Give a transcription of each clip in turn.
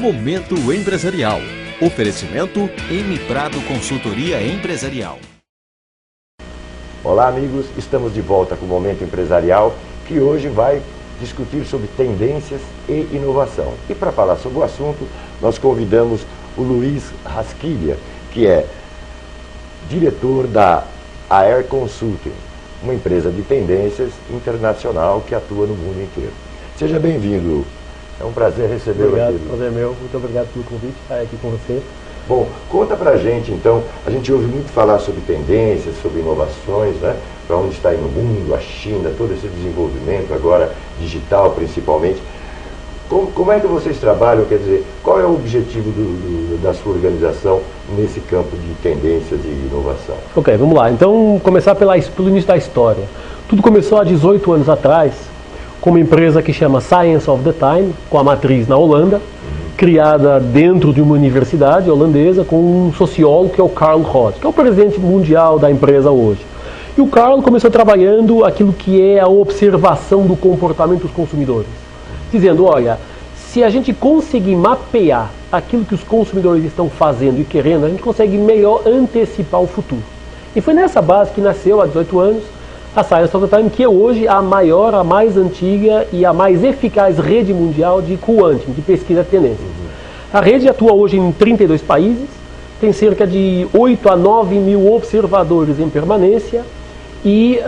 Momento Empresarial. Oferecimento M Prado Consultoria Empresarial. Olá amigos, estamos de volta com o Momento Empresarial, que hoje vai discutir sobre tendências e inovação. E para falar sobre o assunto, nós convidamos o Luiz Rasquilha, que é diretor da AER Consulting, uma empresa de tendências internacional que atua no mundo inteiro. Seja bem-vindo, é um prazer recebê-lo aqui. Obrigado, prazer meu, muito obrigado pelo convite, estar aqui com você. Bom, conta pra gente então, a gente ouve muito falar sobre tendências, sobre inovações, né? Para onde está indo o mundo, a China, todo esse desenvolvimento agora digital principalmente. Como é que vocês trabalham, quer dizer, qual é o objetivo da sua organização nesse campo de tendências e inovação? Ok, vamos lá. Então, começar pelo início da história. Tudo começou há 18 anos atrás, com uma empresa que chama Science of the Time, com a matriz na Holanda, criada dentro de uma universidade holandesa, com um sociólogo que é o Carl Rott, que é o presidente mundial da empresa hoje. E o Carl começou trabalhando aquilo que é a observação do comportamento dos consumidores, dizendo, olha, se a gente conseguir mapear aquilo que os consumidores estão fazendo e querendo, a gente consegue melhor antecipar o futuro. E foi nessa base que nasceu, há 18 anos, a Science of the Time, que é hoje a maior, a mais antiga e a mais eficaz rede mundial de quantum, de pesquisa de tendências. A rede atua hoje em 32 países, tem cerca de 8 a 9 mil observadores em permanência e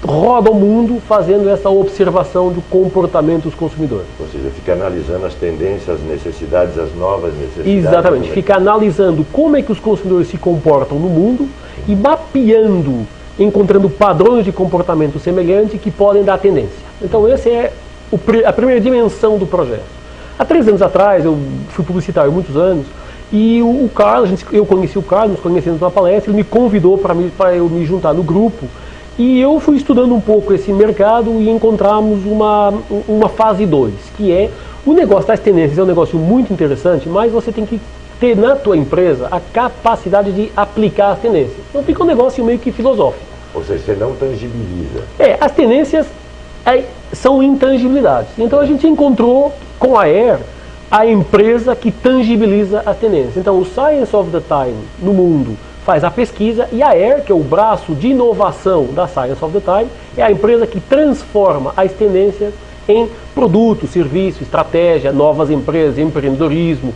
roda o mundo fazendo essa observação do comportamento dos consumidores. Ou seja, fica analisando as tendências, as necessidades, as novas necessidades. Exatamente, fica analisando como é que os consumidores se comportam no mundo e mapeando, encontrando padrões de comportamento semelhante que podem dar tendência. Então essa é a primeira dimensão do projeto. Há 3 anos atrás, eu fui publicitário há muitos anos, e o Carlos, eu conheci o Carlos, nos conhecemos numa palestra, ele me convidou para eu me juntar no grupo, e eu fui estudando um pouco esse mercado e encontramos uma fase 2, que é o negócio das tendências. É um negócio muito interessante, mas você tem que ter na tua empresa a capacidade de aplicar as tendências. Então fica um negócio meio que filosófico. Ou seja, você não tangibiliza. As tendências são intangibilidades. Então a gente encontrou com a AER a empresa que tangibiliza as tendências. Então o Science of the Time no mundo faz a pesquisa e a AER, que é o braço de inovação da Science of the Time, é a empresa que transforma as tendências em produto, serviço, estratégia, novas empresas, empreendedorismo,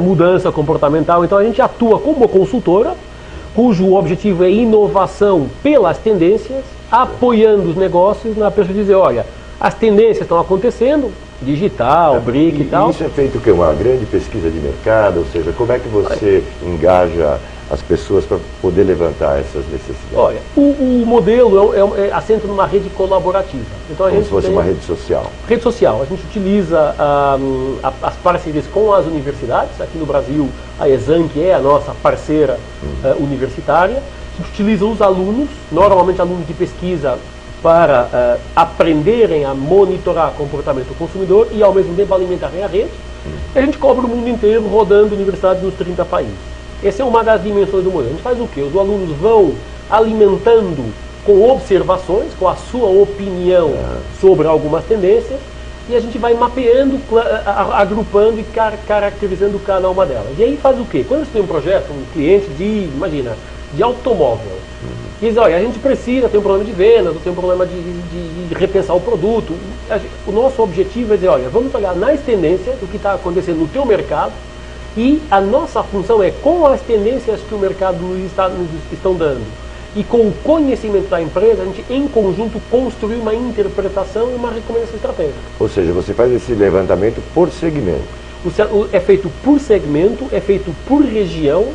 mudança comportamental. Então a gente atua como uma consultora, cujo objetivo é inovação pelas tendências, apoiando os negócios na pessoa de dizer, olha, as tendências estão acontecendo, digital, BRIC e tal. Isso é feito o quê? Uma grande pesquisa de mercado, ou seja, como é que você engaja as pessoas para poder levantar essas necessidades? Olha, o modelo assenta numa rede colaborativa. Então, como se fosse uma rede social. Rede social. A gente utiliza as parcerias com as universidades. Aqui no Brasil, a Exam, que é a nossa parceira universitária. A gente utiliza os alunos, normalmente alunos de pesquisa, para aprenderem a monitorar o comportamento do consumidor e, ao mesmo tempo, alimentarem a rede. E a gente cobre o mundo inteiro, rodando universidades nos 30 países. Essa é uma das dimensões do modelo. A gente faz o quê? Os alunos vão alimentando com observações, com a sua opinião sobre algumas tendências, e a gente vai mapeando, agrupando e caracterizando cada uma delas. E aí faz o quê? Quando você tem um projeto, um cliente de automóvel, e diz, olha, a gente precisa, tem um problema de vendas, tem um problema de repensar o produto. O nosso objetivo é dizer, olha, vamos olhar nas tendências do que está acontecendo no teu mercado, e a nossa função é, com as tendências que o mercado nos estão dando e com o conhecimento da empresa, a gente em conjunto construir uma interpretação e uma recomendação estratégica. Ou seja, você faz esse levantamento por segmento. É feito por segmento, é feito por região,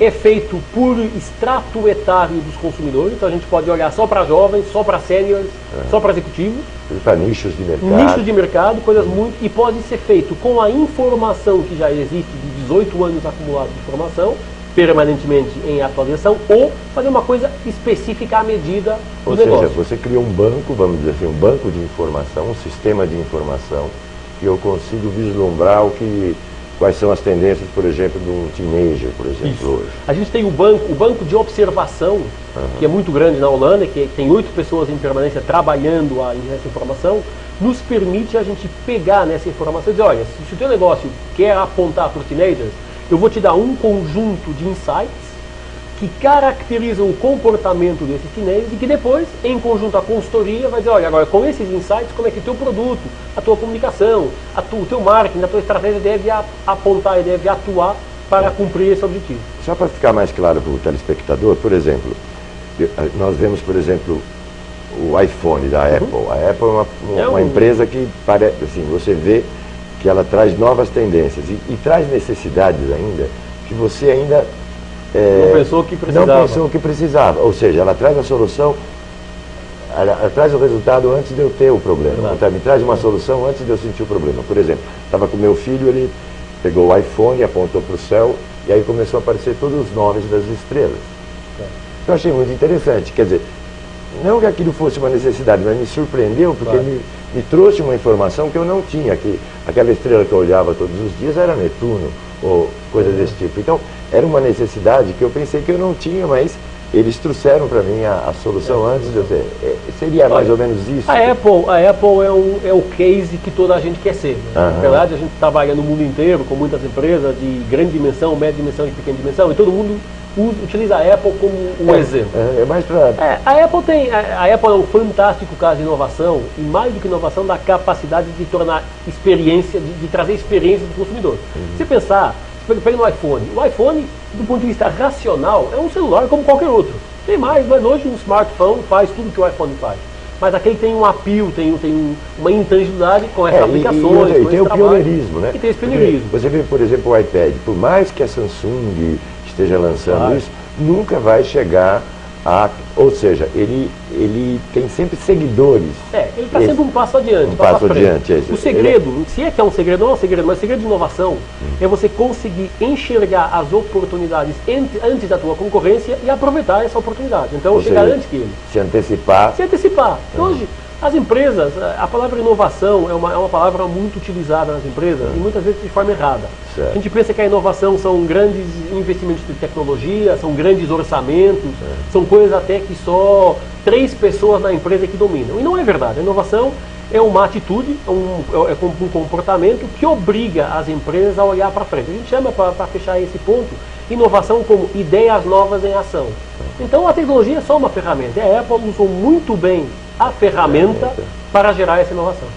é feito por extrato etário dos consumidores. Então a gente pode olhar só para jovens, só para sêniores, só para executivos. Para nichos de mercado. Nichos de mercado, coisas muito... E pode ser feito com a informação que já existe de 18 anos acumulados de informação, permanentemente em atualização, ou fazer uma coisa específica à medida do negócio. Ou seja, você cria um banco, vamos dizer assim, um banco de informação, um sistema de informação, que eu consigo vislumbrar quais são as tendências, por exemplo, de um teenager, por exemplo, hoje. A gente tem o banco de observação, que é muito grande na Holanda, que tem 8 pessoas em permanência trabalhando essa informação. nos permite a gente pegar nessa informação e dizer, olha, se o teu negócio quer apontar para os teenagers, eu vou te dar um conjunto de insights que caracterizam o comportamento desses teenagers e que depois, em conjunto à consultoria, vai dizer, olha, agora com esses insights, como é que o teu produto, a tua comunicação, o teu marketing, a tua estratégia deve apontar e deve atuar para cumprir esse objetivo. Só para ficar mais claro para o telespectador, por exemplo, nós vemos, por exemplo, o iPhone da Apple. A Apple é uma empresa que parece, assim, você vê que ela traz novas tendências e traz necessidades ainda que você ainda não pensou que precisava. Ou seja, ela traz a solução, ela traz o resultado antes de eu ter o problema. Então, me traz uma solução antes de eu sentir o problema. Por exemplo, estava com meu filho, ele pegou o iPhone, apontou para o céu e aí começou a aparecer todos os nomes das estrelas. Eu achei muito interessante. Quer dizer, não que aquilo fosse uma necessidade, mas me surpreendeu porque me trouxe uma informação que eu não tinha. Que aquela estrela que eu olhava todos os dias era Netuno ou coisa desse tipo. Então, era uma necessidade que eu pensei que eu não tinha, mas eles trouxeram para mim a solução antes de eu ter. Seria mais ou menos isso? A Apple é o case que toda a gente quer ser. Né? Na verdade, a gente trabalha no mundo inteiro com muitas empresas de grande dimensão, média dimensão e pequena dimensão, e todo mundo utiliza a Apple como um exemplo. A Apple é um fantástico caso de inovação, e mais do que inovação, da capacidade de tornar experiência, de trazer experiência do consumidor. Se você pensar, pega no iPhone. O iPhone, do ponto de vista racional, é um celular como qualquer outro. Tem mais, mas hoje um smartphone faz tudo que o iPhone faz. Mas aquele tem um appeal, tem uma intangibilidade com essas aplicações. E tem o pioneirismo, né? E tem esse pioneirismo. Você vê, por exemplo, o iPad, por mais que a Samsung esteja lançando isso, nunca vai chegar a... Ou seja, ele tem sempre seguidores. Ele está sempre um passo adiante. Um passo adiante. O segredo, se é que é um segredo, não é um segredo, mas o segredo de inovação é você conseguir enxergar as oportunidades antes da tua concorrência e aproveitar essa oportunidade. Então, chegar antes que ele. Se antecipar. Hoje, as empresas, a palavra inovação é uma palavra muito utilizada nas empresas e muitas vezes de forma errada. Certo. A gente pensa que a inovação são grandes investimentos de tecnologia, são grandes orçamentos, são coisas até que só 3 pessoas na empresa que dominam. E não é verdade. A inovação é uma atitude, é um comportamento que obriga as empresas a olhar para frente. A gente chama, para fechar esse ponto, inovação como ideias novas em ação. Então a tecnologia é só uma ferramenta. A Apple usou muito bem a ferramenta para gerar essa inovação.